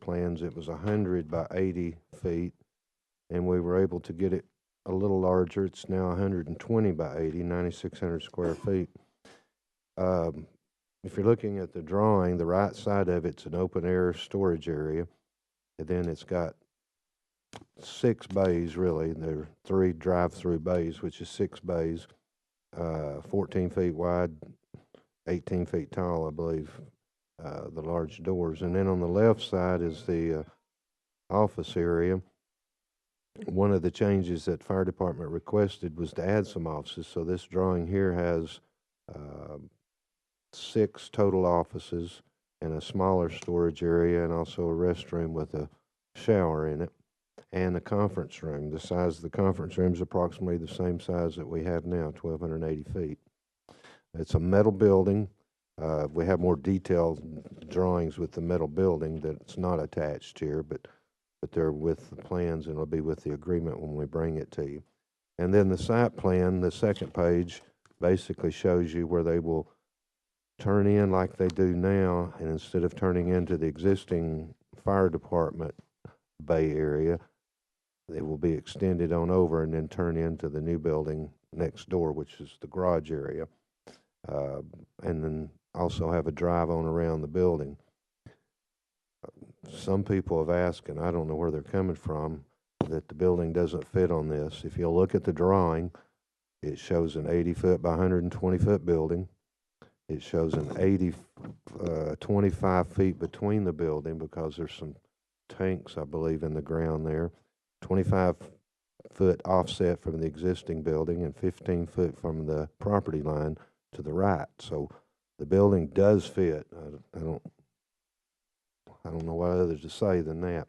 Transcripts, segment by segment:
plans, it was 100 by 80 feet, and we were able to get it a little larger. It's now 120 by 80, 9,600 square feet. Um, if you're looking at the drawing, the right side of it's an open air storage area, and then it's got 6 bays really. There are 3 drive-through bays, which is 6 bays, 14 feet wide, 18 feet tall, I believe, the large doors. And then on the left side is the office area. One of the changes that fire department requested was to add some offices. So this drawing here has uh, 6 total offices and a smaller storage area, and also a restroom with a shower in it, and a conference room. The size of the conference room is approximately the same size that we have now, 1,280 feet. It's a metal building. We have more detailed drawings with the metal building that's not attached here, but they're with the plans, and it'll be with the agreement when we bring it to you. And then the site plan, the second page, basically shows you where they will turn in like they do now, and instead of turning into the existing fire department bay area, they will be extended on over and then turn into the new building next door, which is the garage area, and then also have a drive on around the building. Some people have asked, and I don't know where they're coming from, that the building doesn't fit on this. If you'll look at the drawing, it shows an 80-foot by 120-foot building. It shows an 25 feet between the building, because there's some tanks, I believe, in the ground there. 25-foot offset from the existing building, and 15 foot from the property line to the right. So the building does fit. I don't know what other to say than that.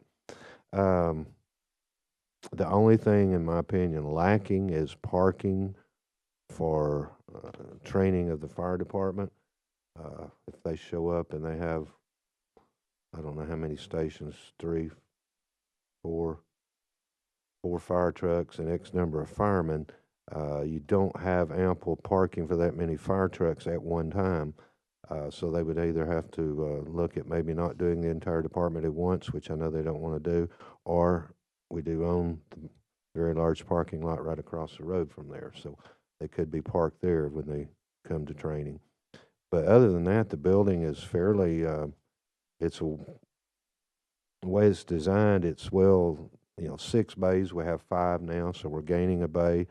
The only thing, in my opinion, lacking is parking for training of the fire department. If they show up and they have, I don't know how many stations, 3, 4 fire trucks and X number of firemen, you don't have ample parking for that many fire trucks at one time. So they would either have to look at maybe not doing the entire department at once, which I know they don't want to do, or we do own the very large parking lot right across the road from there. So they could be parked there when they come to training. But other than that, the building is fairly, it's the way it's designed, it's 6 bays. We have 5 now, so we're gaining a bay.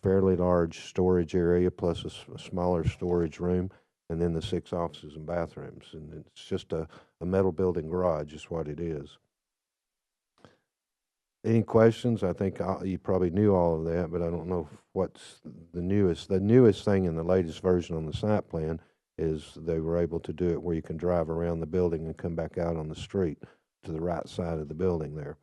Fairly large storage area, plus a smaller storage room, and then the 6 offices and bathrooms. And it's just a metal building garage is what it is. Any questions? I think you probably knew all of that, but I don't know what's the newest. The newest thing in the latest version on the site plan is they were able to do it where you can drive around the building and come back out on the street to the right side of the building there.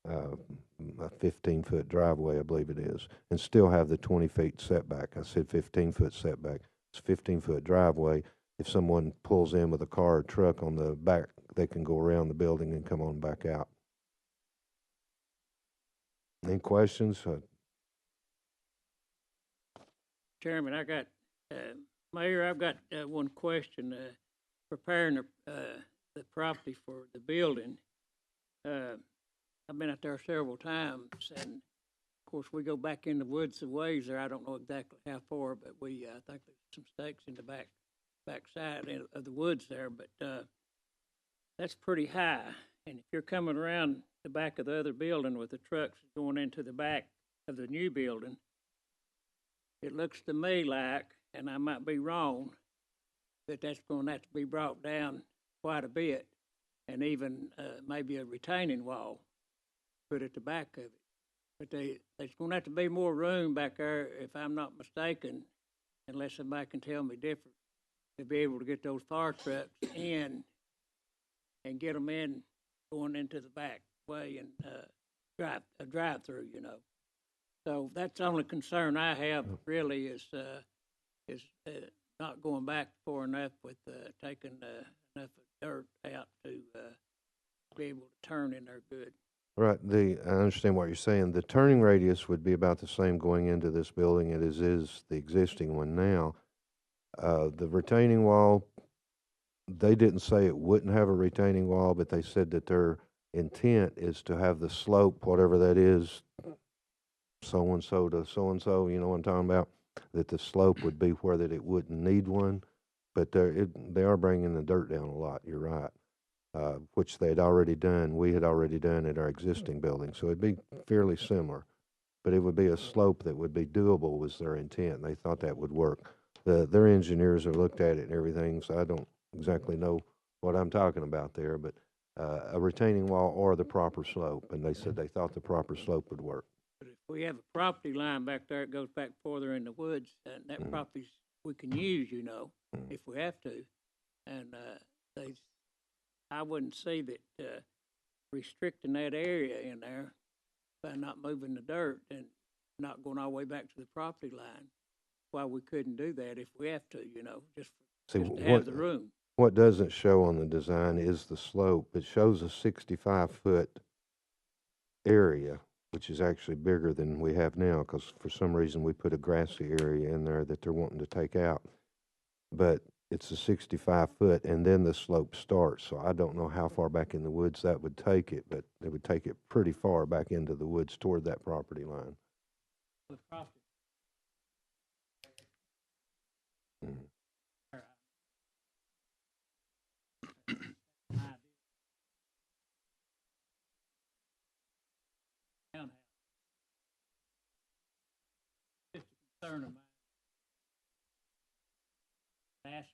A 15-foot driveway, I believe it is, and still have the 20 feet setback. I said 15-foot setback. It's a 15-foot driveway. If someone pulls in with a car or truck on the back, they can go around the building and come on back out. Any questions? Chairman, Mayor, I've got one question. Preparing the property for the building, I've been out there several times, and of course we go back in the woods a ways there. I don't know exactly how far, but I think there's some stakes in the back side of the woods there, but that's pretty high. And if you're coming around the back of the other building with the trucks going into the back of the new building, it looks to me like, and I might be wrong, that that's going to have to be brought down quite a bit, and even maybe a retaining wall put at the back of it. But there's going to have to be more room back there, if I'm not mistaken, unless somebody can tell me different, to be able to get those fire trucks in and get them in going into the back way and drive through, So that's the only concern I have really is not going back far enough with taking enough dirt out to be able to turn in there good. Right. I understand what you're saying. The turning radius would be about the same going into this building as is the existing one now. The retaining wall, they didn't say it wouldn't have a retaining wall, but they said that their intent is to have the slope, whatever that is, so-and-so to so-and-so, you know what I'm talking about? That the slope would be where that it wouldn't need one, but they are bringing the dirt down a lot, you're right. Which they had already done, we had already done at our existing building, so it'd be fairly similar. But it would be a slope that would be doable was their intent, and they thought that would work. Their engineers have looked at it and everything, so I don't exactly know what I'm talking about there, but, a retaining wall or the proper slope, and they said they thought the proper slope would work. But if we have a property line back there, it goes back further in the woods, and that Mm. property's, we can use, you know, Mm. if we have to. And, I wouldn't see that, restricting that area in there by not moving the dirt and not going all the way back to the property line. Why we couldn't do that if we have to, you know, just See, to have the room. what doesn't show on the design is the slope. It shows a 65-foot area, which is actually bigger than we have now, because for some reason we put a grassy area in there that they're wanting to take out. But it's a 65-foot, and then the slope starts, so I don't know how far back in the woods that would take it, but it would take it pretty far back into the woods toward that property line. The property. Mm. Just a concern of mine. Ask.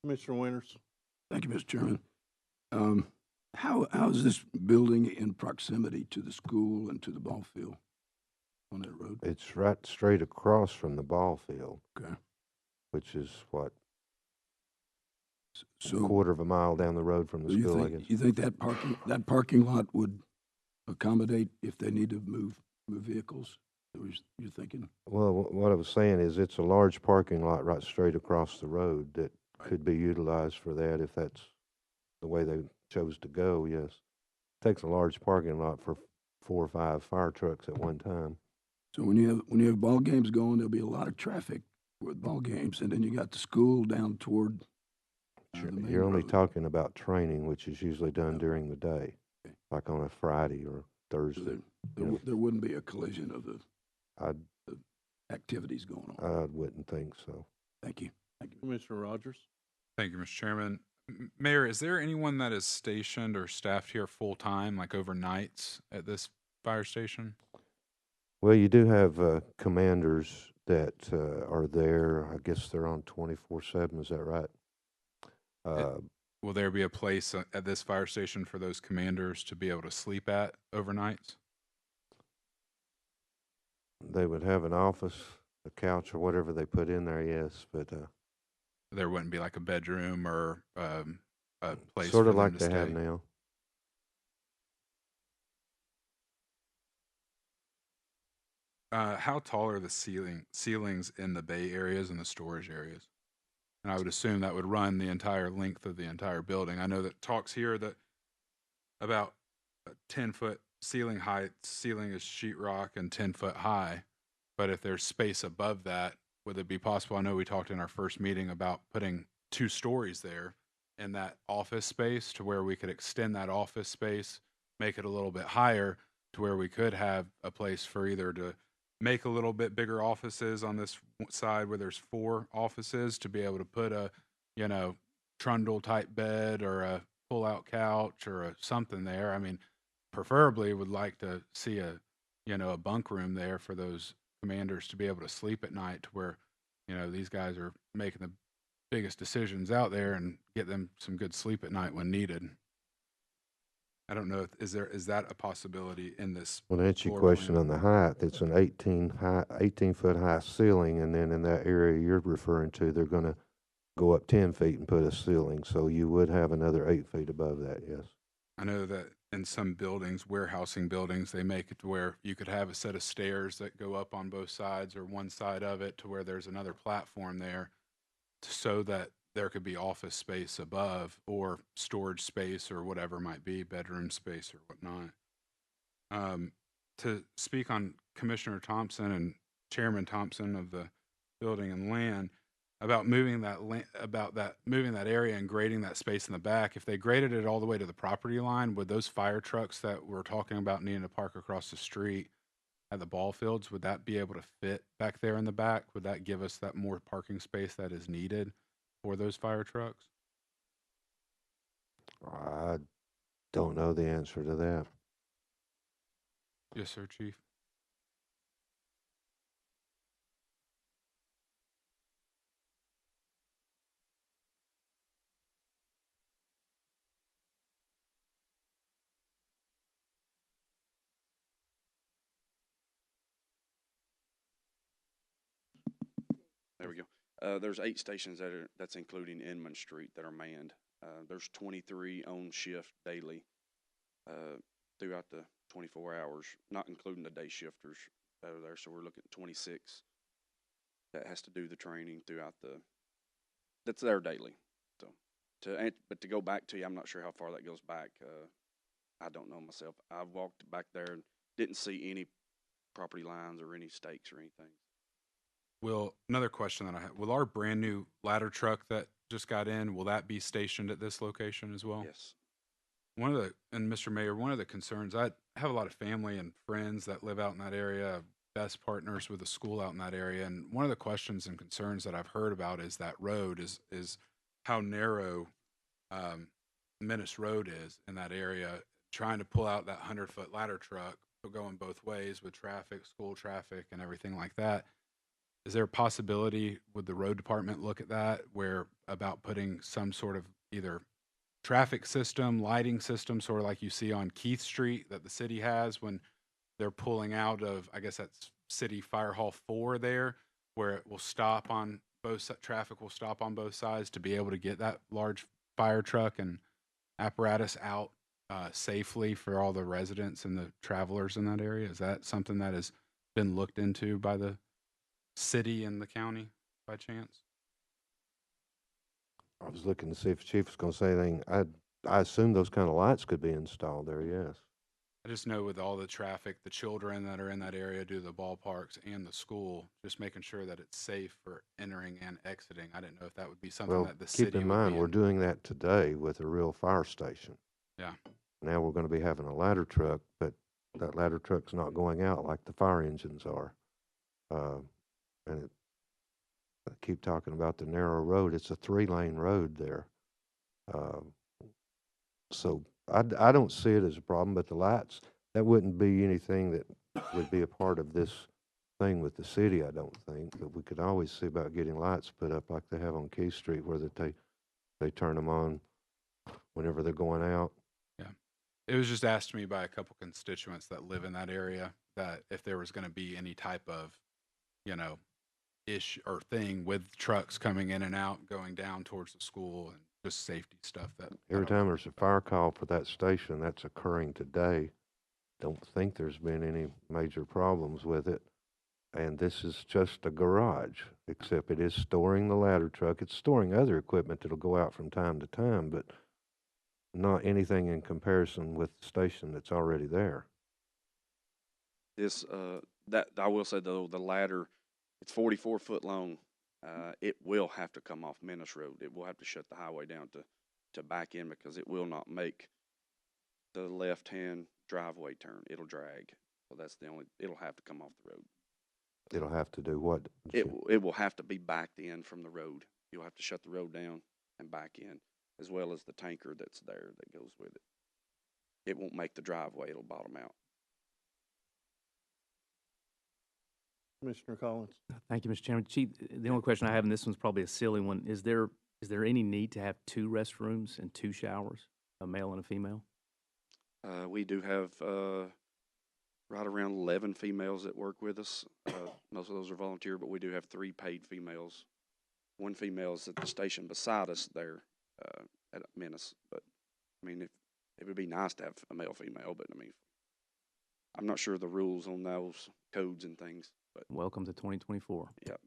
Commissioner Winters. Thank you, Mr. Chairman. How is this building in proximity to the school and to the ball field on that road? It's right straight across from the ball field, Okay. which is what, a So quarter of a mile down the road from the you school, I think, guess. you think that parking lot would accommodate if they need to move vehicles? That was, you're thinking? Well, what I was saying is it's a large parking lot right straight across the road that could be utilized for that if that's the way they chose to go, yes. Takes a large parking lot for 4 or 5 fire trucks at one time. So when you have ball games going, there'll be a lot of traffic with ball games, and then you got the school down toward the main You're only road. talking about training, which is usually done Okay. during the day, Okay. like on a Friday or So Thursday. there wouldn't be a collision of the I activities going on. I wouldn't think so. Thank you. Thank you. Commissioner Rogers. Thank you, Mr. Chairman. Mayor, is there anyone that is stationed or staffed here full-time, like overnights at this fire station? Well, you do have commanders that are there. I guess they're on 24/7. Is that right? Will there be a place at this fire station for those commanders to be able to sleep at overnights? They would have an office, a couch, or whatever they put in there. Yes, but There wouldn't be like a bedroom or a place sort for of them like to they stay? have now. How tall are the ceilings in the bay areas and the storage areas? And I would assume that would run the entire length of the entire building. I know that talks here that about 10-foot ceiling height, ceiling is sheetrock and 10-foot high. But if there's space above that, would it be possible? I know we talked in our first meeting about putting 2 stories there in that office space to where we could extend that office space, make it a little bit higher to where we could have a place for either to make a little bit bigger offices on this side where there's 4 offices to be able to put a, trundle type bed or a pull out couch or something there. I mean, preferably would like to see a bunk room there for those commanders to be able to sleep at night to where, these guys are making the biggest decisions out there and get them some good sleep at night when needed. I don't know, is that a possibility in this? Well, to answer your floor question plan? on the height, it's an 18-foot high ceiling, and then in that area you're referring to, they're going to go up 10 feet and put a ceiling, so you would have another 8 feet above that, yes. I know that in some buildings, warehousing buildings, they make it to where you could have a set of stairs that go up on both sides or one side of it to where there's another platform there so that there could be office space above or storage space or whatever might be, bedroom space or whatnot. to speak on Commissioner Thompson and Chairman Thompson of the Building and Land about moving moving that area and grading that space in the back. If they graded it all the way to the property line, would those fire trucks that we're talking about needing to park across the street at the ball fields, would that be able to fit back there in the back? Would that give us that more parking space that is needed for those fire trucks? I don't know the answer to that. Yes, sir, Chief. There we go. There's 8 stations that's including Inman Street that are manned. There's 23 on shift daily throughout the 24 hours, not including the day shifters that are there. So we're looking at 26 that has to do the training throughout that's there daily. So but to go back to you, I'm not sure how far that goes back. I don't know myself. I walked back there and didn't see any property lines or any stakes or anything. Another question that I have, will our brand new ladder truck that just got in, will that be stationed at this location as well? Yes. And Mr. Mayor, one of the concerns, I have a lot of family and friends that live out in that area, best partners with a school out in that area. And one of the questions and concerns that I've heard about is that road is how narrow Menace Road is in that area, trying to pull out that 100-foot ladder truck, going both ways with traffic, school traffic and everything like that. Is there a possibility, would the road department look at that, where about putting some sort of either traffic system, lighting system, sort of like you see on Keith Street that the city has when they're pulling out of, I guess that's City Fire Hall 4 there, where it will stop on traffic will stop on both sides to be able to get that large fire truck and apparatus out safely for all the residents and the travelers in that area? Is that something that has been looked into by the city and the county by chance? I was looking to see if Chief was gonna say anything. I assume those kind of lights could be installed there, yes. I just know with all the traffic, the children that are in that area due to the ballparks and the school, just making sure that it's safe for entering and exiting. I didn't know if that would be something Well, that the city keep in would mind, be we're doing that today with a real fire station. Yeah. Now we're gonna be having a ladder truck, but that ladder truck's not going out like the fire engines are. And I keep talking about the narrow road. It's a 3-lane road there. So I don't see it as a problem, but the lights, that wouldn't be anything that would be a part of this thing with the city, I don't think. But we could always see about getting lights put up like they have on Key Street, where they turn them on whenever they're going out. Yeah. It was just asked to me by a couple constituents that live in that area that if there was going to be any type of, issue or thing with trucks coming in and out, going down towards the school and just safety stuff that Every time there's a fire call for that station, that's occurring today. Don't think there's been any major problems with it. And this is just a garage, except it is storing the ladder truck. It's storing other equipment that'll go out from time to time, but not anything in comparison with the station that's already there. This that I will say though, the ladder, it's 44 foot long. It will have to come off Menace Road. It will have to shut the highway down to back in because it will not make the left-hand driveway turn. It'll drag. So that's it'll have to come off the road. It'll have to do what? It will have to be backed in from the road. You'll have to shut the road down and back in, as well as the tanker that's there that goes with it. It won't make the driveway. It'll bottom out. Commissioner Collins. Thank you, Mr. Chairman. Chief, the only question I have, and this one's probably a silly one, is there any need to have 2 restrooms and 2 showers, a male and a female? We do have right around 11 females that work with us. Most of those are volunteer, but we do have 3 paid females. 1 female is at the station beside us there at Menace. But I mean, if it would be nice to have a male female, but I mean, I'm not sure the rules on those codes and things. But Welcome to 2024. Yep.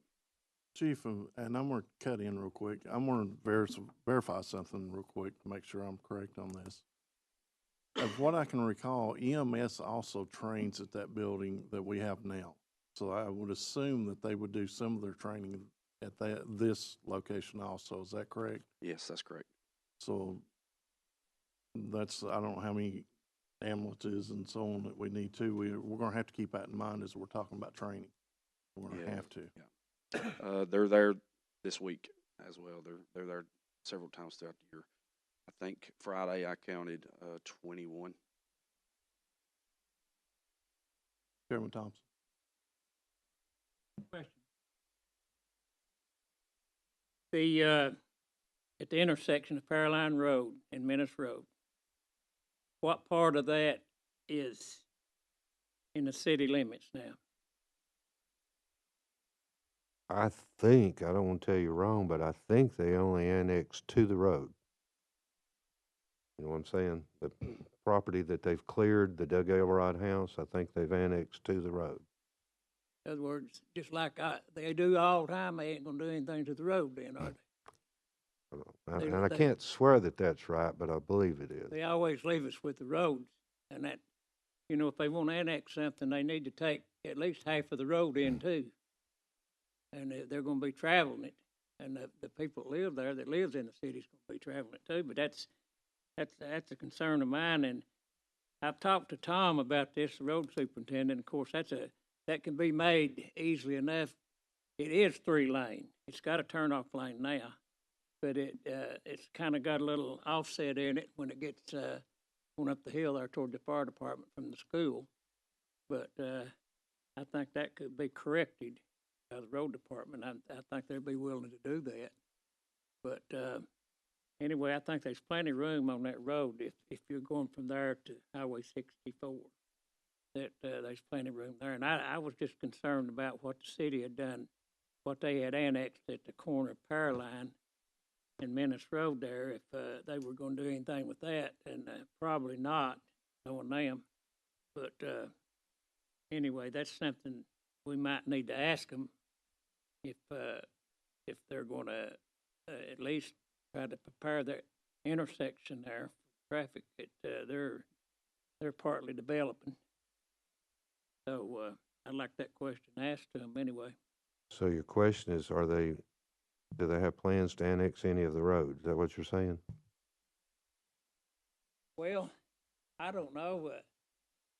Chief, and I'm going to cut in real quick. I'm going to verify something real quick to make sure I'm correct on this. of what I can recall, EMS also trains at that building that we have now. So I would assume that they would do some of their training at this location also. Is that correct? Yes, that's correct. So that's, I don't know how many ambulances and so on that we need to. We're gonna have to keep that in mind as we're talking about training. We're gonna Yeah, have to. They're there this week as well. They're there several times throughout the year. I think Friday I counted 21. Chairman Thompson. Question. The, at the intersection of Fairline Road and Menace Road, what part of that is in the city limits now? I think, I don't want to tell you wrong, but I think they only annexed to the road. You know what I'm saying? The property that they've cleared, the Doug Elrod house, I think they've annexed to the road. In other words, just like they do all the time, they ain't gonna do anything to the road then, are they? And I can't swear that that's right, but I believe it is. They always leave us with the roads, and that, you know, if they want to annex something, they need to take at least half of the road in too. And they're gonna be traveling it, and the people that live there, that lives in the city's gonna be traveling it too, but that's a concern of mine, and I've talked to Tom about this, the road superintendent. Of course, that can be made easily enough. It is 3-lane. It's got a turnoff lane now, but it's kind of got a little offset in it when it gets going up the hill there toward the fire department from the school. But I think that could be corrected by the road department. I think they'd be willing to do that. But anyway, I think there's plenty of room on that road if you're going from there to Highway 64. That there's plenty of room there. And I was just concerned about what the city had done, what they had annexed at the corner of Powerline and Menace Road there, if they were going to do anything with that, and probably not, knowing them. But anyway, that's something we might need to ask them if they're going to at least try to prepare their intersection there for traffic that they're partly developing. So I'd like that question asked to them anyway. So your question is, do they have plans to annex any of the roads? Is that what you're saying? Well, I don't know.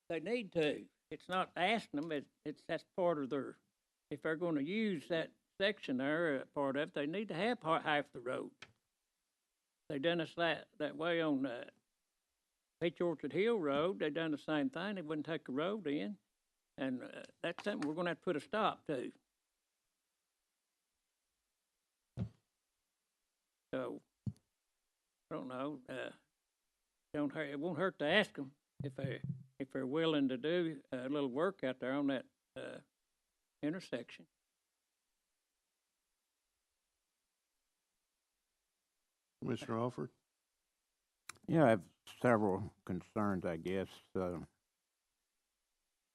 They need to. It's not asking them. That's part of their. If they're going to use that section there, part of it, they need to have half the road. They done us that way on Peach Orchard Hill Road. They done the same thing. They wouldn't take the road in, and that's something we're going to have to put a stop to. So I don't know. It won't hurt to ask them if they're willing to do a little work out there on that intersection. Commissioner Alford? Yeah, I have several concerns, I guess.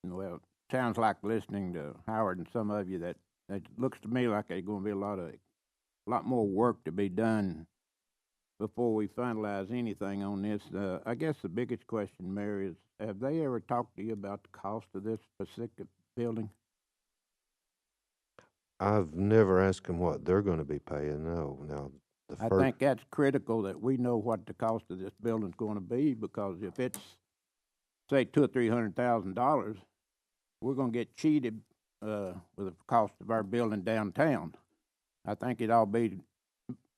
Well, sounds like listening to Howard and some of you that it looks to me like there's going to be a lot more work to be done before we finalize anything on this. I guess the biggest question, Mary, is have they ever talked to you about the cost of this specific building? I've never asked them what they're going to be paying. No, now I think that's critical that we know what the cost of this building's going to be, because if it's say $200,000 or $300,000, we're going to get cheated with the cost of our building downtown. I think it all be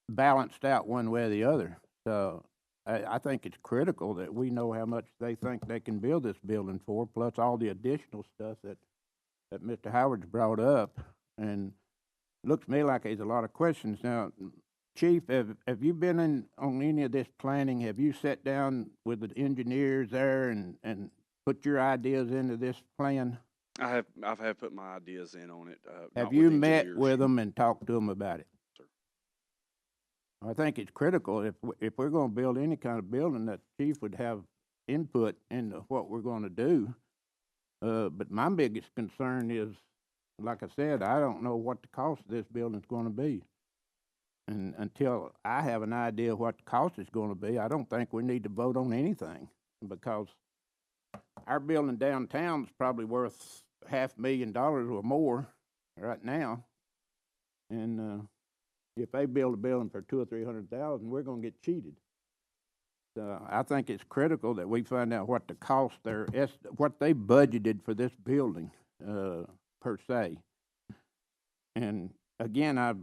balanced out one way or the other. So I think it's critical that we know how much they think they can build this building for, plus all the additional stuff that Mr. Howard's brought up. And it looks to me like there's a lot of questions. Now, Chief, have you been on any of this planning? Have you sat down with the engineers there and put your ideas into this plan? I've put my ideas in on it. Have you met with them and talked to them about it? Sir. I think it's critical if we're going to build any kind of building that Chief would have input into what we're going to do. But my biggest concern is, like I said, I don't know what the cost of this building is going to be. And until I have an idea what the cost is going to be, I don't think we need to vote on anything. because our building downtown's probably worth $500,000 or more right now. And, if they build a building for 200,000 or 300,000, we're gonna get cheated. So I think it's critical that we find out what the cost what they budgeted for this building, per se. And again, I've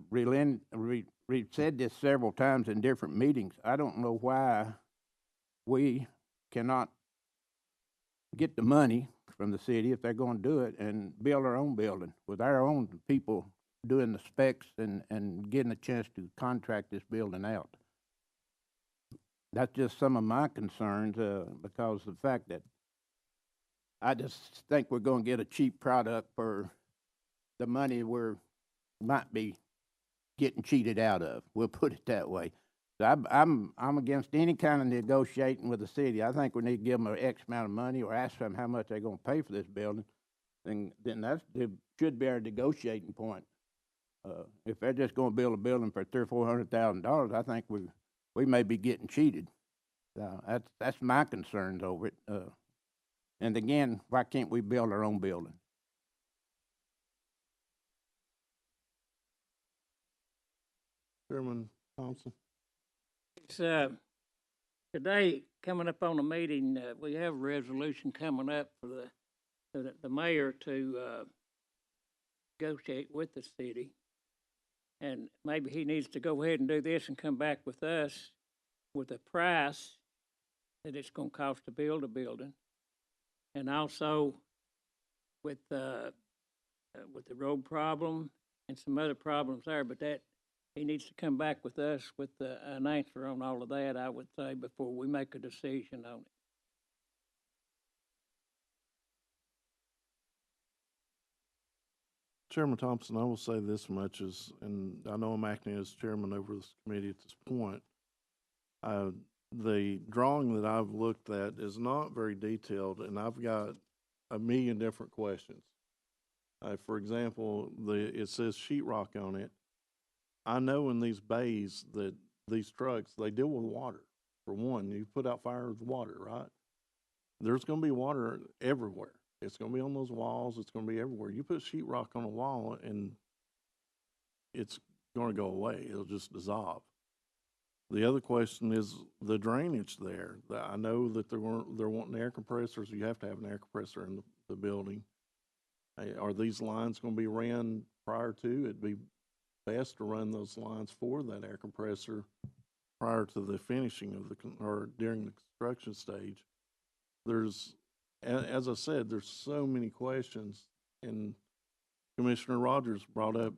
said this several times in different meetings. I don't know why we cannot get the money from the city, if they're gonna do it, and build our own building with our own people doing the specs and getting a chance to contract this building out. That's just some of my concerns, because of the fact that I just think we're gonna get a cheap product for the money might be getting cheated out of. We'll put it that way. So I'm against any kind of negotiating with the city. I think we need to give them an X amount of money or ask them how much they're gonna pay for this building. Then should be our negotiating point. If they're just gonna build a building for $300,000 or $400,000, I think we may be getting cheated. So that's my concerns over it. And again, why can't we build our own building? Chairman Thompson? It's, today, coming up on the meeting, we have a resolution coming up for the mayor to, negotiate with the city. And maybe he needs to go ahead and do this and come back with us with a price that it's gonna cost to build a building. And also with the road problem and some other problems there, but that, he needs to come back with us with an answer on all of that, I would say, before we make a decision on it. Chairman Thompson, I will say this much and I know I'm acting as chairman over this committee at this point. The drawing that I've looked at is not very detailed, and I've got a million different questions. For example, it says sheetrock on it. I know in these bays that these trucks, they deal with water. For one, you put out fire with water, right? There's going to be water everywhere. It's going to be on those walls. It's going to be everywhere. You put sheetrock on a wall and it's going to go away. It'll just dissolve. The other question is the drainage there. I know that they're wanting air compressors. You have to have an air compressor in the building. Are these lines going to be ran prior to? It'd be best to run those lines for that air compressor prior to the finishing of or during the construction stage. As I said, there's so many questions, and Commissioner Rogers brought up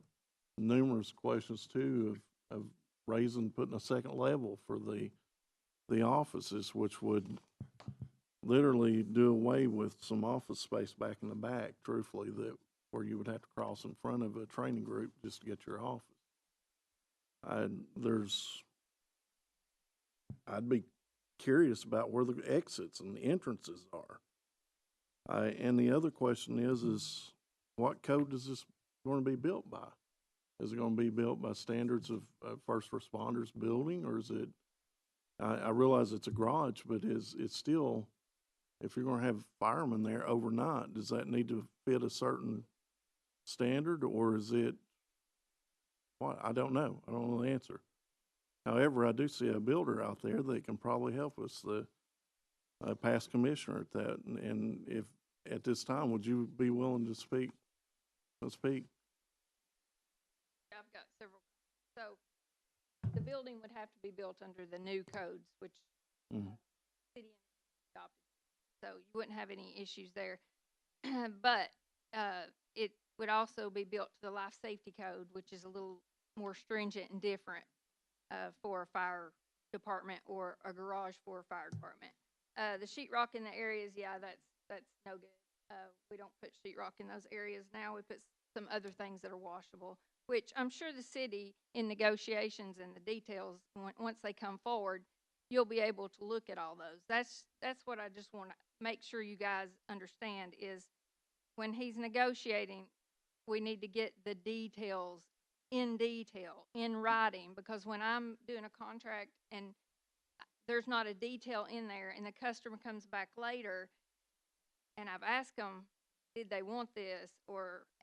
numerous questions too of putting a second level for the offices, which would literally do away with some office space back in the back, truthfully, where you would have to cross in front of a training group just to get your office. I'd be curious about where the exits and the entrances are. And the other question is what code is this going to be built by? Is it going to be built by standards of first responders building, or is it, I realize it's a garage, but it's still, if you're going to have firemen there overnight, does that need to fit a certain standard, or is it, what? I don't know. I don't know the answer. However, I do see a builder out there that can probably help us, the past commissioner at that. And if at this time, would you be willing to speak? I've got several. So the building would have to be built under the new codes, which city adopted. So you wouldn't have any issues there. But it would also be built to the life safety code, which is a little more stringent and different for a fire department or a garage for a fire department. The sheetrock in the areas, yeah, that's no good. We don't put sheetrock in those areas now. We put some other things that are washable, which I'm sure the city in negotiations and the details, once they come forward, you'll be able to look at all those. That's what I just want to make sure you guys understand is when he's negotiating, we need to get the details in writing, because when I'm doing a contract and there's not a detail in there, and the customer comes back later, and I've asked them, did they want this,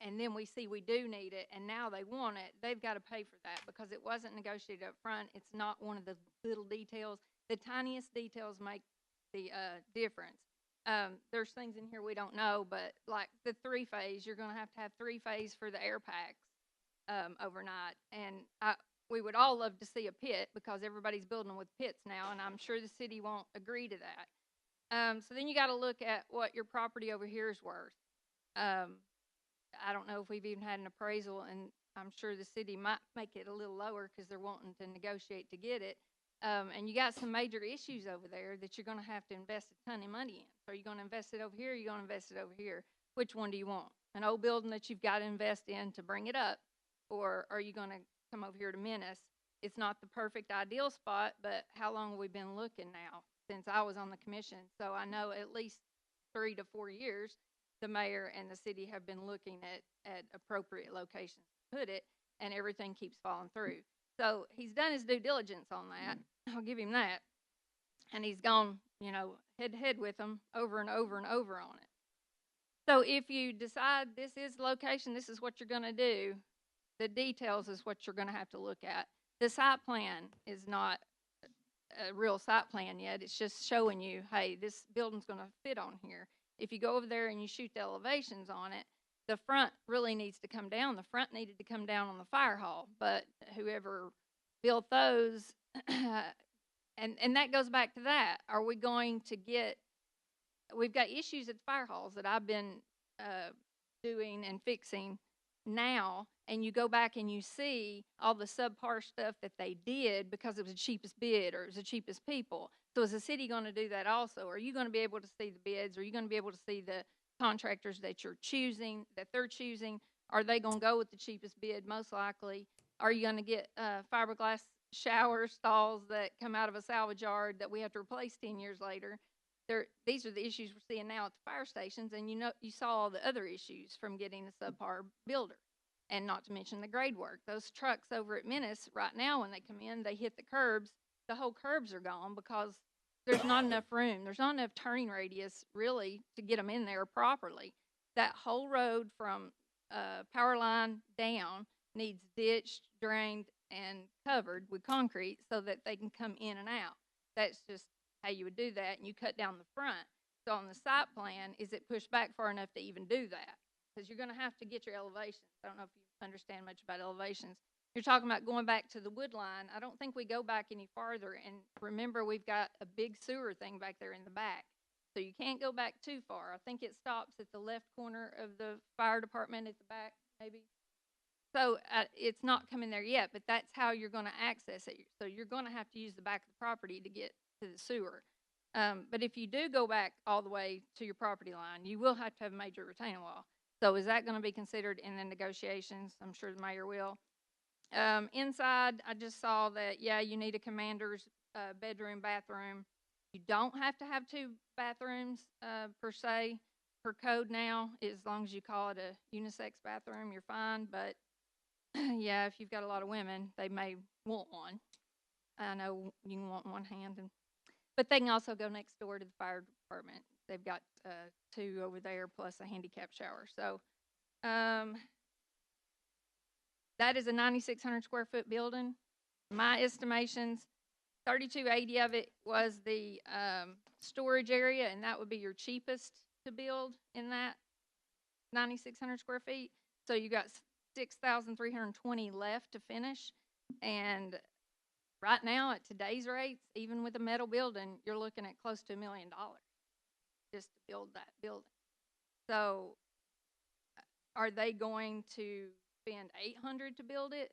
and then we see we do need it, and now they want it, they've got to pay for that because it wasn't negotiated up front. It's not one of the little details. The tiniest details make the difference. There's things in here we don't know, but like the 3-phase, you're going to have 3-phase for the air packs overnight, and we would all love to see a pit because everybody's building with pits now, and I'm sure the city won't agree to that. So then you got to look at what your property over here is worth. I don't know if we've even had an appraisal, and I'm sure the city might make it a little lower because they're wanting to negotiate to get it. And you got some major issues over there that you're going to have to invest a ton of money in. So are you going to invest it over here, or are you going to invest it over here? Which one do you want? An old building that you've got to invest in to bring it up, or are you going to come over here to Menace? It's not the perfect ideal spot, but how long have we been looking now since I was on the commission? So I know at least 3 to 4 years the mayor and the city have been looking at appropriate locations to put it, and everything keeps falling through. So he's done his due diligence on that. I'll give him that. And he's gone, head to head with them over and over and over on it. So if you decide this is the location, this is what you're going to do, the details is what you're going to have to look at. The site plan is not a real site plan yet. It's just showing you, hey, this building's going to fit on here. If you go over there and you shoot the elevations on it, the front really needs to come down. The front needed to come down on the fire hall, but whoever built those, and that goes back to that. Are we going to we've got issues at the fire halls that I've been doing and fixing now, and you go back and you see all the subpar stuff that they did because it was the cheapest bid or it was the cheapest people. So is the city going to do that also? Are you going to be able to see the bids? Are you going to be able to see the contractors that you're choosing, that they're choosing? Are they going to go with the cheapest bid? Most likely. Are you going to get fiberglass shower stalls that come out of a salvage yard that we have to replace 10 years later? These are the issues we're seeing now at the fire stations, and you saw all the other issues from getting a subpar builder, and not to mention the grade work. Those trucks over at Menace right now, when they come in, they hit the curbs. The whole curbs are gone because there's not enough room. There's not enough turning radius, really, to get them in there properly. That whole road from power line down needs ditched, drained, and covered with concrete so that they can come in and out. That's just how you would do that, and you cut down the front. So on the site plan, is it pushed back far enough to even do that? Because you're going to have to get your elevations. I don't know if you understand much about elevations. You're talking about going back to the wood line. I don't think we go back any farther. And remember, we've got a big sewer thing back there in the back. So you can't go back too far. I think it stops at the left corner of the fire department at the back, maybe. So it's not coming there yet, but that's how you're going to access it. So you're going to have to use the back of the property to get to the sewer. But if you do go back all the way to your property line, you will have to have a major retaining wall. So is that going to be considered in the negotiations? I'm sure the mayor will. Inside, I just saw that, yeah, you need a commander's bedroom, bathroom. You don't have to have 2 bathrooms per se, per code now. As long as you call it a unisex bathroom, you're fine. But yeah, if you've got a lot of women, they may want one. I know you can want one hand, but they can also go next door to the fire department. They've got 2 over there plus a handicap shower. So that is a 9,600 square foot building. My estimations, 3,280 of it was the storage area, and that would be your cheapest to build in that 9,600 square feet. So you got 6,320 left to finish. And right now, at today's rates, even with a metal building, you're looking at close to $1 million just to build that building. So are they going to spend $800 to build it?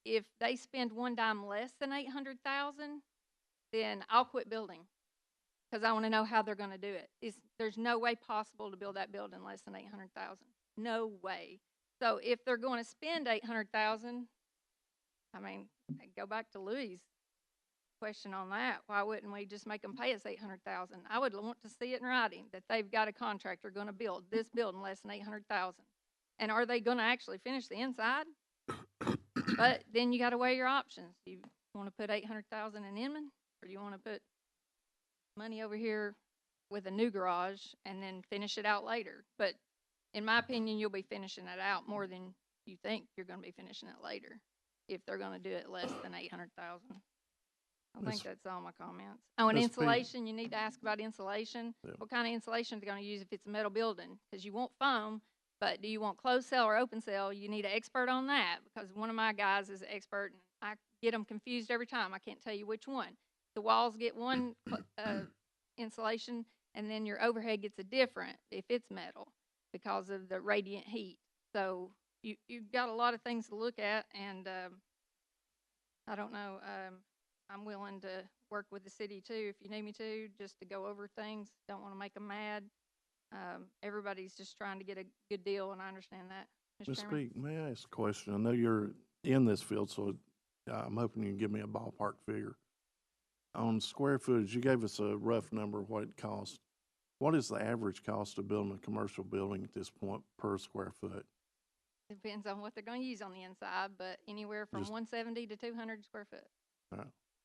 If they spend one dime less than $800,000, then I'll quit building because I want to know how they're going to do it. There's no way possible to build that building less than $800,000. No way. So if they're going to spend $800,000, I mean, go back to Louis' question on that. Why wouldn't we just make them pay us $800,000? I would want to see it in writing that they've got a contractor going to build this building less than $800,000. And are they going to actually finish the inside? But then you got to weigh your options. Do you want to put $800,000 in Inman, or do you want to put money over here with a new garage and then finish it out later. But in my opinion, you'll be finishing it out more than you think you're gonna be finishing it later, if they're gonna do it less than 800,000. I Ms. think that's all my comments. Oh, and Ms. Peak. insulation, you need to ask about insulation. Yeah. What kind of insulation are they gonna use if it's a metal building? Cause you want foam, but do you want closed cell or open cell? You need an expert on that, because one of my guys is an expert and I get them confused every time. I can't tell you which one. The walls get one insulation, and then your overhead gets a different if it's metal because of the radiant heat. So you've got a lot of things to look at, and I don't know. I'm willing to work with the city too if you need me to, just to go over things. Don't want to make them mad. Everybody's just trying to get a good deal, and I understand that. Mr. Ms. Chairman? Peak, may I ask a question? I know you're in this field, so I'm hoping you can give me a ballpark figure. On square footage, you gave us a rough number of what it costs. What is the average cost of building a commercial building at this point per square foot? Depends on what they're going to use on the inside, but anywhere from Just- 170 to 200 square foot.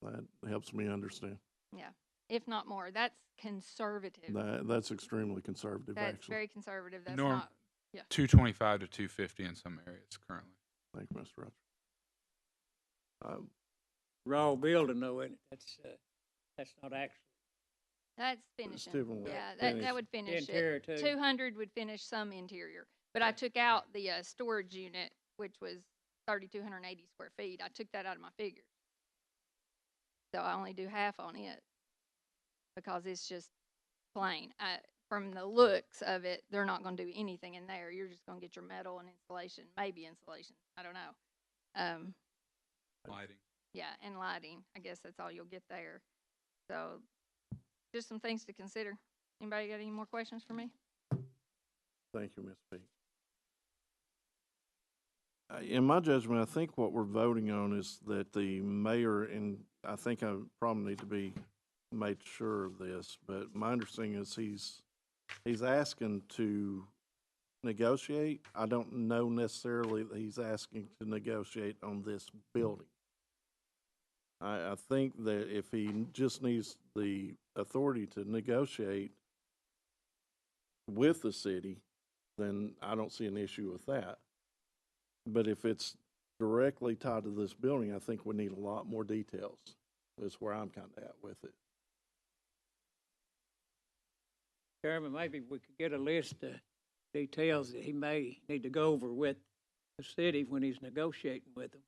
That helps me understand. Yeah, if not more. That's conservative. That's extremely conservative, That's actually. very conservative. That's Norm- not. 225 to 250 in some areas currently. Thank you, Mr. Rogers. Raw building though, isn't it? That's not actually. That's finishing. different way. Yeah, Finish. that would finish Interior it. too. 200 would finish some interior. But I took out the storage unit, which was 3,280 square feet. I took that out of my figures. So I only do half on it because it's just plain. From the looks of it, they're not going to do anything in there. You're just going to get your metal and insulation, maybe insulation. I don't know. Lighting. Yeah, and lighting. I guess that's all you'll get there. So just some things to consider. Anybody got any more questions for me? Thank you, Ms. Peak. In my judgment, I think what we're voting on is that the mayor, and I think I probably need to be made sure of this, but my understanding is he's asking to negotiate. I don't know necessarily that he's asking to negotiate on this building. I think that if he just needs the authority to negotiate with the city, then I don't see an issue with that. But if it's directly tied to this building, I think we need a lot more details. That's where I'm kind of at with it. Chairman, maybe we could get a list of details that he may need to go over with the city when he's negotiating with them.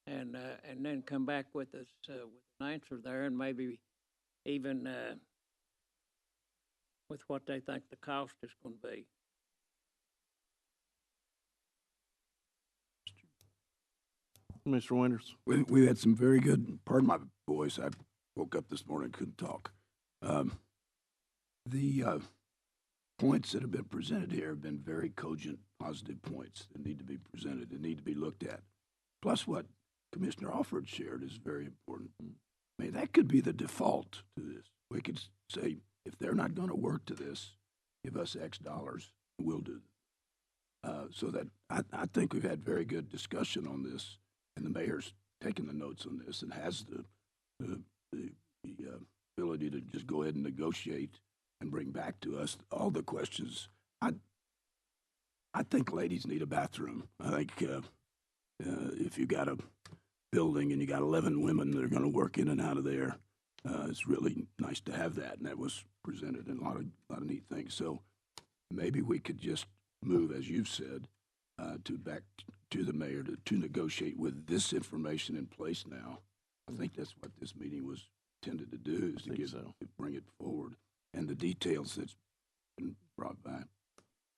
And then come back with us, with an answer there, and maybe even, with what they think the cost is gonna be. Mr. Winters? We had some very good, pardon my voice, I woke up this morning, couldn't talk. The points that have been presented here have been very cogent, positive points that need to be presented and need to be looked at. Plus what Commissioner Alford shared is very important. I mean, that could be the default to this. We could say, if they're not going to work to this, give us X dollars, and we'll do it. So that I think we've had very good discussion on this, and the mayor's taken the notes on this and has the ability to just go ahead and negotiate and bring back to us all the questions. I think ladies need a bathroom. I think if you got a building and you got 11 women that are going to work in and out of there, it's really nice to have that, and that was presented in a lot of neat things. So maybe we could just move, as you've said, to back to the mayor to negotiate with this information in place now. I think that's what this meeting was intended to do, is to bring it forward. And the details that's been brought by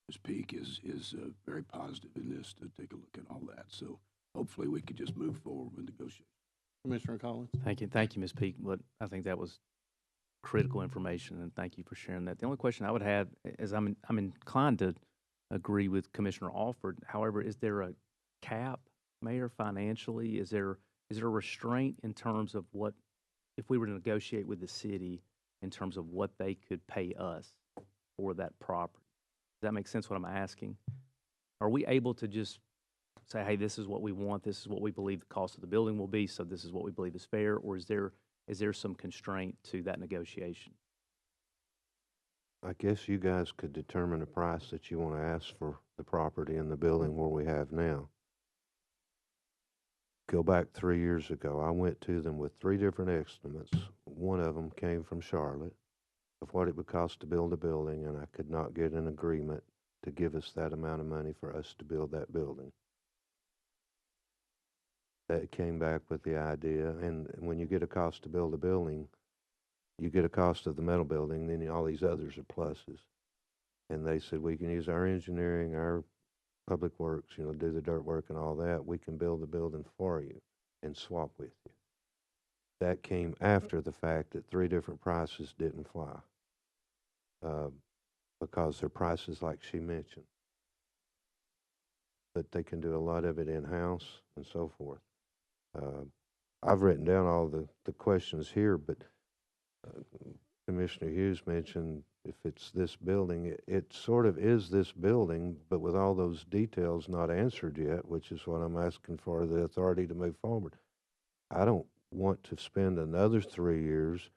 Ms. Peak is very positive in this, to take a look at all that. So hopefully we could just move forward with negotiations. Commissioner Collins? Thank you, Ms. Peak. But I think that was critical information, and thank you for sharing that. The only question I would have is I'm inclined to agree with Commissioner Alford. However, is there a cap, Mayor, financially? Is there a restraint in terms of what, if we were to negotiate with the city, in terms of what they could pay us for that property? Does that make sense what I'm asking? Are we able to just say, hey, this is what we want, this is what we believe the cost of the building will be, so this is what we believe is fair, or is there some constraint to that negotiation? I guess you guys could determine a price that you wanna ask for the property and the building where we have now. Go back 3 years ago, I went to them with 3 different estimates. One of them came from Charlotte of what it would cost to build a building, and I could not get an agreement to give us that amount of money for us to build that building. That came back with the idea, and when you get a cost to build a building, you get a cost of the metal building, then all these others are pluses. And they said, we can use our engineering, our public works, do the dirt work and all that. We can build the building for you and swap with you. That came after the fact that 3 different prices didn't fly, because they're prices like she mentioned. But they can do a lot of it in-house and so forth. I've written down all the questions here, but Commissioner Hughes mentioned if it's this building, it sort of is this building, but with all those details not answered yet, which is what I'm asking for the authority to move forward. I don't want to spend another 3 years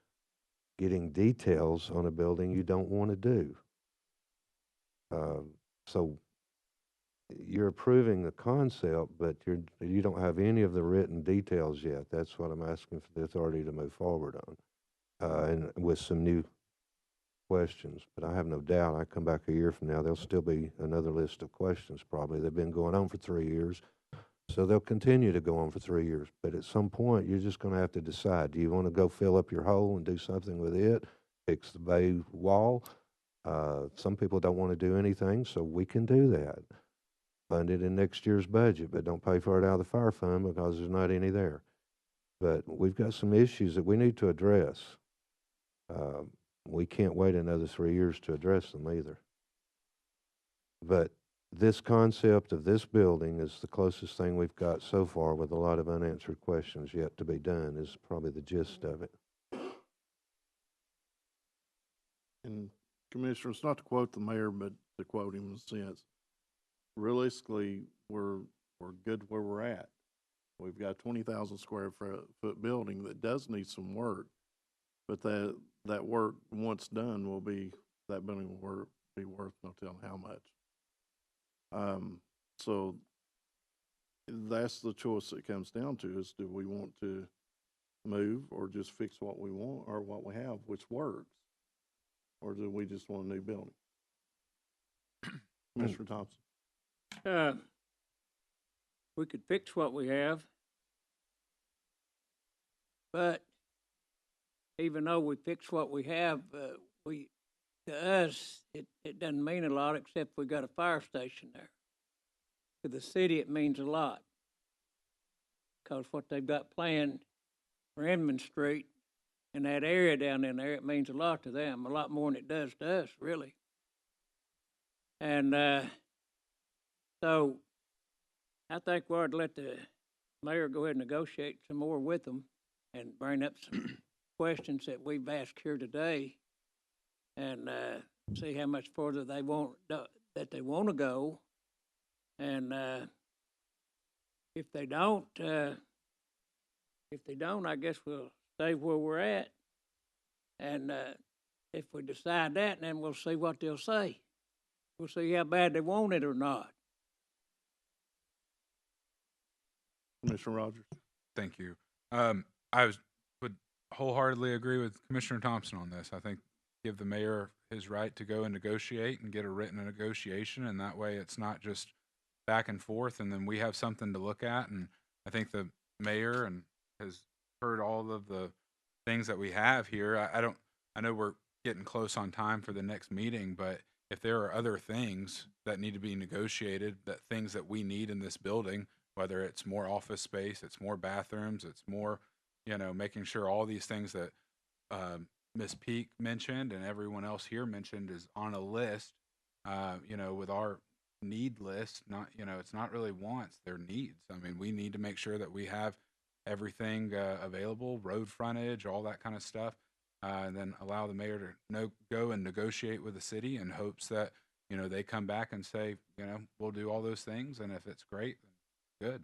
getting details on a building you don't want to do. So you're approving the concept, but you don't have any of the written details yet. That's what I'm asking for the authority to move forward on, and with some new questions. But I have no doubt I come back a year from now, there'll still be another list of questions probably. They've been going on for 3 years, so they'll continue to go on for 3 years. But at some point, you're just going to have to decide, do you want to go fill up your hole and do something with it, fix the bay wall? Some people don't want to do anything, so we can do that. Fund it in next year's budget, but don't pay for it out of the fire fund because there's not any there. But we've got some issues that we need to address. We can't wait another 3 years to address them either. But this concept of this building is the closest thing we've got so far, with a lot of unanswered questions yet to be done, is probably the gist of it. And Commissioners, not to quote the mayor, but to quote him in a sense, realistically, we're good where we're at. We've got a 20,000 square foot building that does need some work, but that work, once done, that building will be worth no telling how much. So that's the choice it comes down to, is do we want to move or just fix what we want or what we have, which works? Or do we just want a new building? Commissioner Thompson? We could fix what we have, but even though we fix what we have, to us, it doesn't mean a lot except we got a fire station there. To the city, it means a lot, because what they've got planned for Inman Street and that area down in there, it means a lot to them, a lot more than it does to us, really. And so I think we ought to let the mayor go ahead and negotiate some more with them and bring up some questions that we've asked here today, and see how much further they want to go. And if they don't, I guess we'll stay where we're at. And if we decide that, then we'll see what they'll say. We'll see how bad they want it or not. Commissioner Rogers? Thank you. Would wholeheartedly agree with Commissioner Thompson on this. I think give the mayor his right to go and negotiate and get a written negotiation, and that way it's not just back and forth, and then we have something to look at. And I think the mayor has heard all of the things that we have here. I know we're getting close on time for the next meeting, but if there are other things that need to be negotiated, that things that we need in this building, whether it's more office space, it's more bathrooms, it's more, making sure all these things that Ms. Peak mentioned and everyone else here mentioned is on a list, with our need list, it's not really wants, they're needs. I mean, we need to make sure that we have everything available, road frontage, all that kind of stuff, and then allow the mayor to go and negotiate with the city in hopes that, they come back and say, we'll do all those things, and if it's great, then good,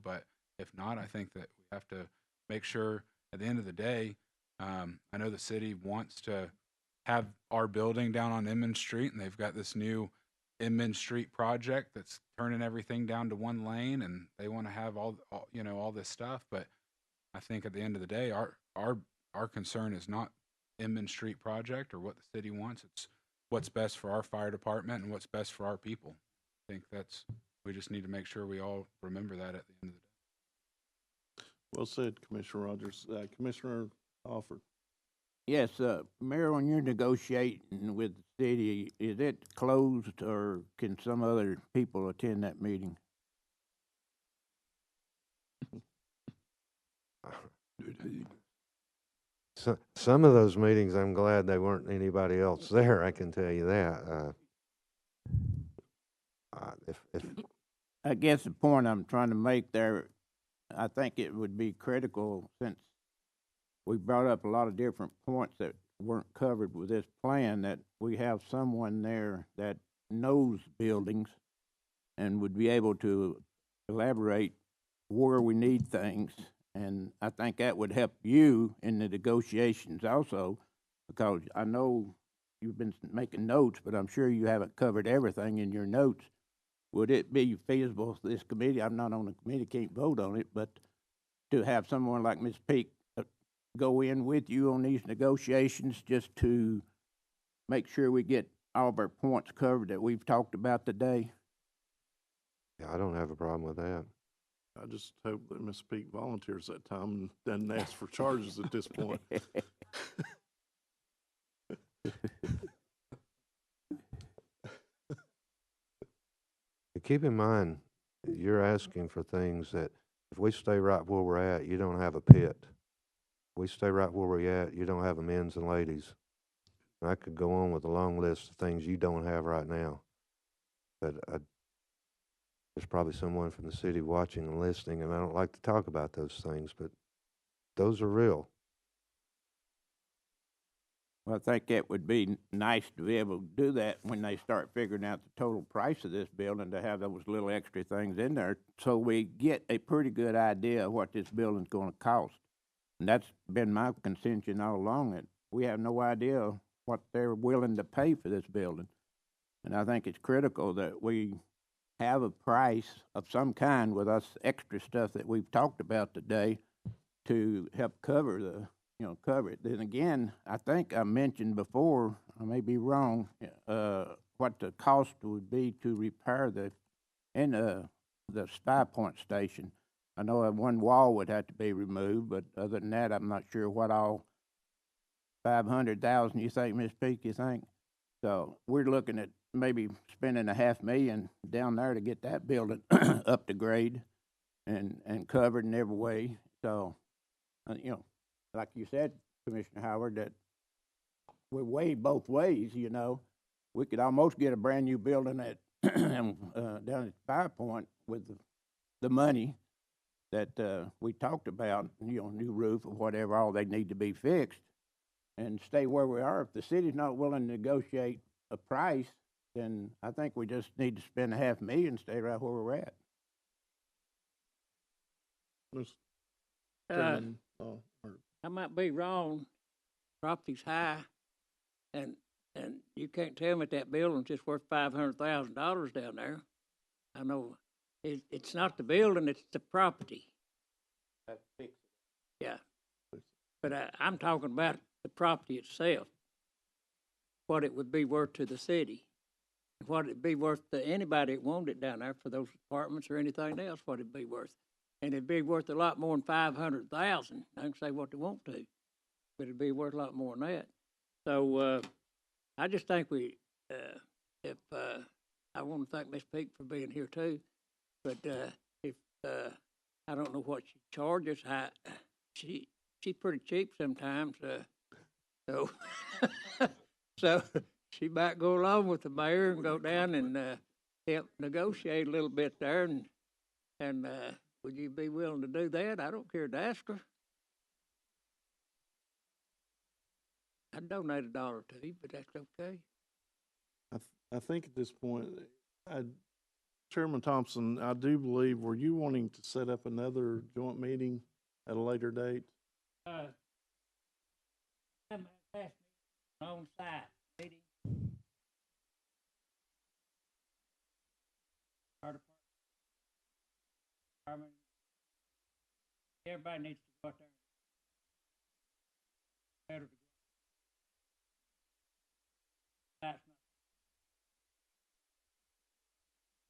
but if not, I think that we have to make sure at the end of the day, I know the city wants to have our building down on Inman Street, and they've got this new Inman Street project that's turning everything down to one lane, and they want to have all all this stuff. But I think at the end of the day, our concern is not Inman Street project or what the city wants. It's what's best for our fire department and what's best for our people. I think we just need to make sure we all remember that at the end of the day. Well said, Commissioner Rogers. Commissioner Alford. Yes, Mayor, when you're negotiating with the city, is it closed or can some other people attend that meeting? So, some of those meetings, I'm glad they weren't anybody else there, I can tell you that. If I guess the point I'm trying to make there, I think it would be critical, since we brought up a lot of different points that weren't covered with this plan, that we have someone there that knows buildings and would be able to elaborate where we need things. And I think that would help you in the negotiations also, because I know you've been making notes, but I'm sure you haven't covered everything in your notes. Would it be feasible for this committee, I'm not on the committee, can't vote on it, but to have someone like Ms. Peak go in with you on these negotiations just to make sure we get all of our points covered that we've talked about today? Yeah, I don't have a problem with that. I just hope that Ms. Peak volunteers that time and doesn't ask for charges at this point. Keep in mind, you're asking for things that if we stay right where we're at, you don't have a pit. If we stay right where we're at, you don't have a men's and ladies. And I could go on with a long list of things you don't have right now. But there's probably someone from the city watching and listening, and I don't like to talk about those things, but those are real. Well, I think it would be nice to be able to do that when they start figuring out the total price of this building, to have those little extra things in there, so we get a pretty good idea of what this building's gonna cost. And that's been my contention all along, that we have no idea what they're willing to pay for this building. And I think it's critical that we have a price of some kind with us extra stuff that we've talked about today to help cover cover it. Then again, I think I mentioned before, I may be wrong, what the cost would be to repair the Spy Point station. I know that one wall would have to be removed, but other than that, I'm not sure what all. 500,000, you think, Ms. Peak, you think? So we're looking at maybe spending $500,000 down there to get that building up to grade and covered in every way. So, like you said, Commissioner Howard, that we weighed both ways. We could almost get a brand new building at down at 5 Point with the money that we talked about, new roof or whatever, all they need to be fixed, and stay where we are. If the city's not willing to negotiate a price, then I think we just need to spend $500,000 and stay right where we're at. Mr. Uh, Chairman, I might be wrong, property's high, and you can't tell me that building's just worth $500,000 down there. I know it's not the building, it's the property. Yeah. But I'm talking about the property itself, what it would be worth to the city, what it'd be worth to anybody that wanted it down there for those apartments or anything else, what it'd be worth. And it'd be worth a lot more than 500,000. I can say what they want to, but it'd be worth a lot more than that. So I just think I want to thank Ms. Peak for being here too. But if I don't know what she charges, she's pretty cheap sometimes. So so she might go along with the mayor and go down and help negotiate a little bit there. And would you be willing to do that? I don't care to ask her. I'd donate $1 to you, but that's okay. I think at this point, Chairman Thompson, I do believe, were you wanting to set up another joint meeting at a later date? on-site meeting. Fire department. Everybody needs to go out there. Better to go. That's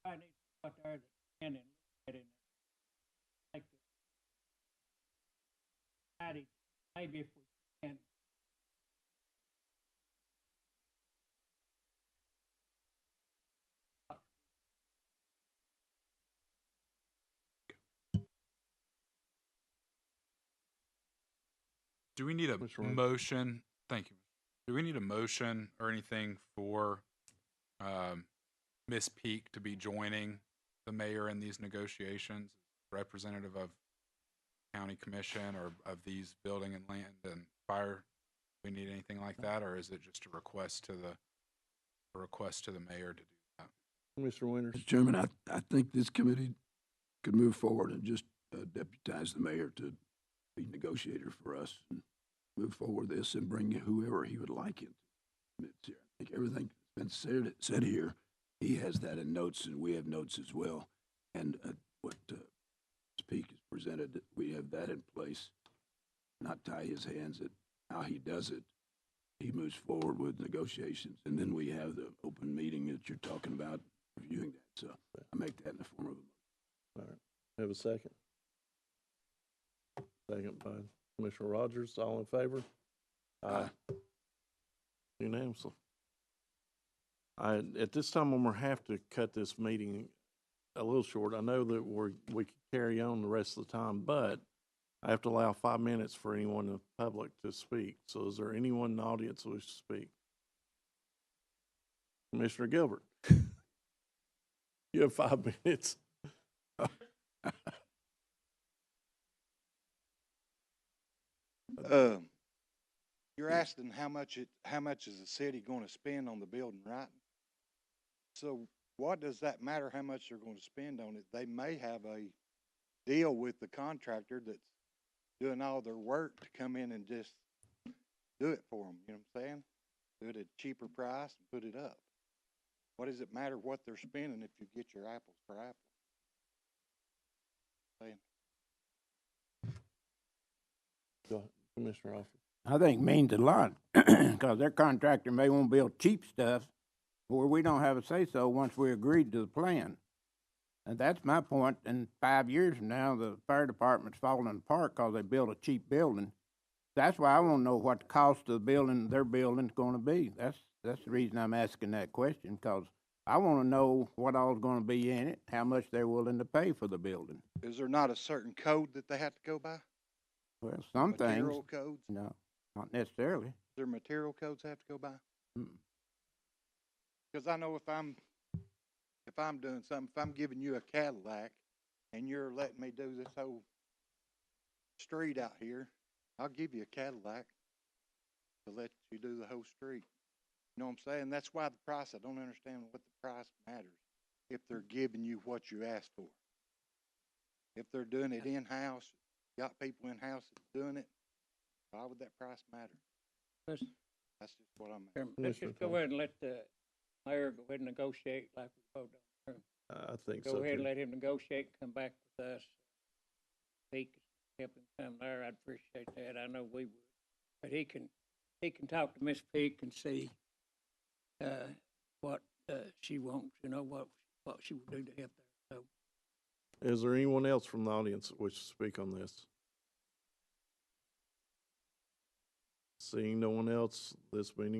not. I need to go out there that can and look at it. Like the, maybe if we can. Do we need a Mr. Rogers. motion? Thank you. Do we need a motion or anything for Ms. Peak to be joining the mayor in these negotiations, representative of county commission or of these building and land and fire? Do we need anything like that, or is it just a request to the mayor to do that? Mr. Winters? Mr. Chairman, I think this committee could move forward and just deputize the mayor to be negotiator for us and move forward this and bring whoever he would like in. I think everything that's been said here, he has that in notes and we have notes as well. And what Peak has presented, we have that in place. Not tie his hands at how he does it. He moves forward with negotiations, and then we have the open meeting that you're talking about, reviewing that. So I make that in the form of a motion. All right. Have a second? Second by Commissioner Rogers. All in favor? Aye. Unanimously. At this time, I'm gonna have to cut this meeting a little short. I know that we could carry on the rest of the time, but I have to allow 5 minutes for anyone in the public to speak. So is there anyone in the audience who wishes to speak? Commissioner Gilbert? You have 5 minutes. You're asking how much is the city gonna spend on the building, right? So what does that matter how much they're gonna spend on it? They may have a deal with the contractor that's doing all their work to come in and just do it for them, you know what I'm saying? Do it at a cheaper price and put it up. What does it matter what they're spending if you get your apples for apples? Saying. Go ahead, Commissioner Alford. I think it means a lot, because their contractor may want to build cheap stuff where we don't have a say-so once we agreed to the plan. And that's my point. In 5 years from now, the fire department's falling apart because they built a cheap building. That's why I want to know what the cost of the building, their building's going to be. That's the reason I'm asking that question, because I want to know what all's going to be in it, how much they're willing to pay for the building. Is there not a certain code that they have to go by? Well, some things, Material codes? no, not necessarily. Is there material codes they have to go by? Mm. Because I know if I'm doing something, if I'm giving you a Cadillac and you're letting me do this whole street out here, I'll give you a Cadillac to let you do the whole street. You know what I'm saying? That's why the price, I don't understand what the price matters if they're giving you what you asked for. If they're doing it in-house, got people in-house that's doing it, why would that price matter? Let's, That's just what I'm. let's just go ahead and let the mayor go ahead and negotiate like we voted on. I think so Go ahead and too. let him negotiate and come back with us. He can help him come there. I'd appreciate that. I know we would. But he can talk to Miss Peak and see, what, she wants, you know, what she would do to help there. So, Is there anyone else from the audience that wishes to speak on this? Seeing no one else, this meeting